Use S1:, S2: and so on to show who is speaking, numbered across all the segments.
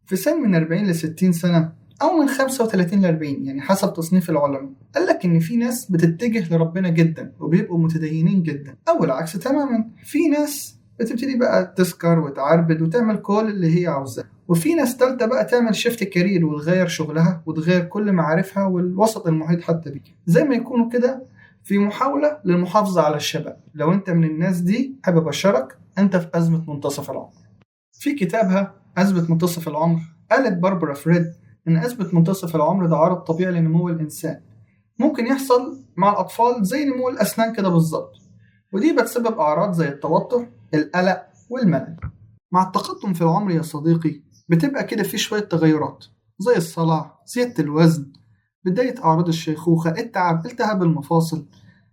S1: في سن من 40 ل 60 سنة أو من 35 ل 40، يعني حسب تصنيف العلماء. قالك إن في ناس بتتجه لربنا جدا وبيبقوا متدينين جدا، أو العكس تماما، في ناس بتبتدي بقى تسكر وتعربد وتعمل كل اللي هي عاوزاه، وفي ناس تالتة بقى تعمل شيفت كارير وتغير شغلها وتغير كل معارفها والوسط المحيط حتى بيه، زي ما يكونوا كده في محاولة للمحافظة على الشباب. لو أنت من الناس دي حابب أبشرك، أنت في أزمة منتصف العمر. في كتابها أزمة منتصف العمر قالت باربرا فريد إن أزمة منتصف العمر ده عرض طبيعي لنمو الإنسان، ممكن يحصل مع الأطفال زي نمو الأسنان كده بالظبط، ودي بتسبب أعراض زي التوتر، القلق، والملل. مع التقدم في العمر يا صديقي بتبقى كده في شوية تغيرات زي الصلع، زيادة الوزن، بداية أعراض الشيخوخة، التعب، التهاب المفاصل.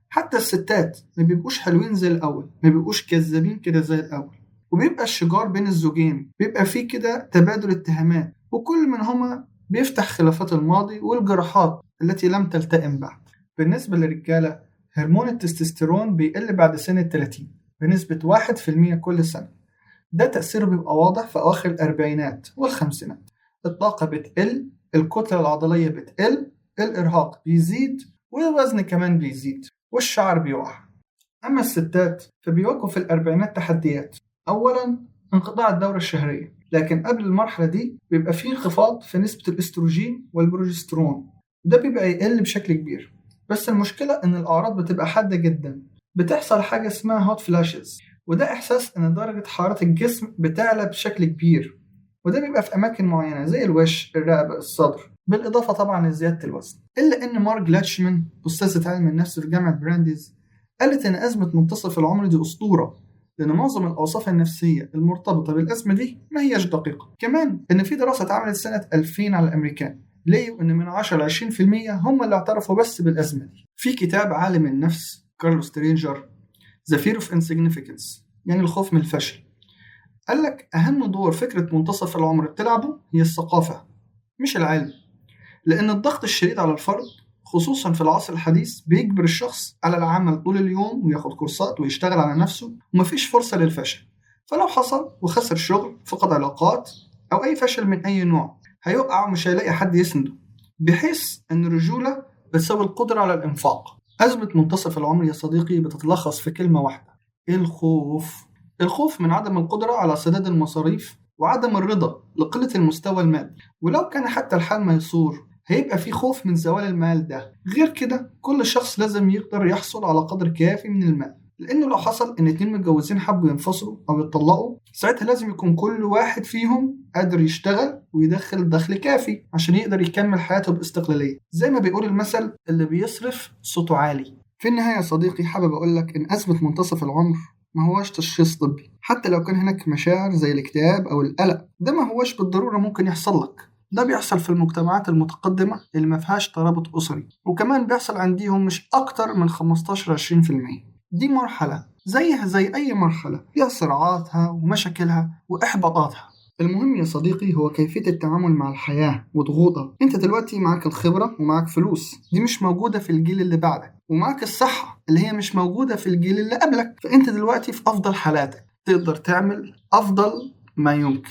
S1: حتى الستات ما بيبقوش حلوين زي الأول، ما بيبقوش كذابين كده زي الأول، وبيبقى الشجار بين الزوجين، بيبقى فيه كده تبادل اتهامات، وكل منهما بيفتح خلافات الماضي والجراحات التي لم تلتئم بعد. بالنسبة للرجالة، هرمون التستوستيرون بيقل بعد سن 30 بنسبة 1% كل سنة. ده تأثيره بيبقى واضح في أواخر الأربعينات والخمسينات. الطاقة بتقل، الكتلة العضلية بتقل، الإرهاق بيزيد، والوزن كمان بيزيد، والشعر بيقع. أما الستات فبيواجهوا في الأربعينات تحديات. أولا انقطاع الدورة الشهرية، لكن قبل المرحلة دي بيبقى فيه انخفاض في نسبة الأستروجين والبروجسترون، ده بيبقى يقل بشكل كبير. بس المشكلة إن الأعراض بتبقى حادة جدا، بتحصل حاجة اسمها هوت فلاشز، وده إحساس إن درجة حرارة الجسم بتعلى بشكل كبير، وده بيبقى في أماكن معينة زي الوش، الرقبة، الصدر، بالإضافة طبعا لزيادة الوزن. إلا إن مارج لاتشمان أستاذة علم النفس في جامعة برانديز قالت إن أزمة منتصف العمر دي أسطورة، لأن معظم الأوصاف النفسية المرتبطة بالأزمة دي ما هيش دقيقة. كمان إن في دراسة اتعملت سنة 2000 على الأمريكان لقوا إن من 10 ل 20% هم اللي اعترفوا بس بالأزمة دي. في كتاب عالم النفس كارلوس سترينجر The Fear of Insignificance، يعني الخوف من الفشل، قال لك أهم دور فكرة منتصف العمر بتلعبه هي الثقافة مش العلم، لأن الضغط الشديد على الفرد خصوصا في العصر الحديث بيجبر الشخص على العمل طول اليوم وياخد كورسات ويشتغل على نفسه، ومفيش فرصة للفشل. فلو حصل وخسر شغل، فقد علاقات، أو أي فشل من أي نوع، هيقع ومش هيلاقي حد يسنده، بحيث أن الرجولة بتساوي القدرة على الإنفاق. أزمة منتصف العمر يا صديقي بتتلخص في كلمة واحدة: الخوف. الخوف من عدم القدرة على سداد المصاريف، وعدم الرضا لقلة المستوى المادي. ولو كان حتى الحال ميسور، هيبقى في خوف من زوال المال ده. غير كده كل شخص لازم يقدر يحصل على قدر كافي من المال، لأنه لو حصل إن اتنين متجوزين حبوا ينفصلوا أو يتطلقوا، ساعتها لازم يكون كل واحد فيهم قادر يشتغل ويدخل دخل كافي عشان يقدر يكمل حياته باستقلالية، زي ما بيقول المثل: اللي بيصرف صوته عالي. في النهاية يا صديقي حابب أقولك إن أزمة منتصف العمر ما هوش تشخيص طبي. حتى لو كان هناك مشاعر زي الاكتئاب أو القلق، ده ما هوش بالضرورة ممكن يحصل لك. ده بيحصل في المجتمعات المتقدمة اللي ما فيهاش ترابط أسري، وكمان بيحصل عنديهم مش أكتر من 15-20%. دي مرحلة زيها زي أي مرحلة، فيها صراعاتها ومشاكلها وإحباطاتها. المهم يا صديقي هو كيفية التعامل مع الحياة وضغوطها. انت دلوقتي معك الخبرة ومعك فلوس، دي مش موجودة في الجيل اللي بعدك، ومعك الصحة اللي هي مش موجودة في الجيل اللي قبلك. فانت دلوقتي في أفضل حالاتك، تقدر تعمل أفضل ما يمكن.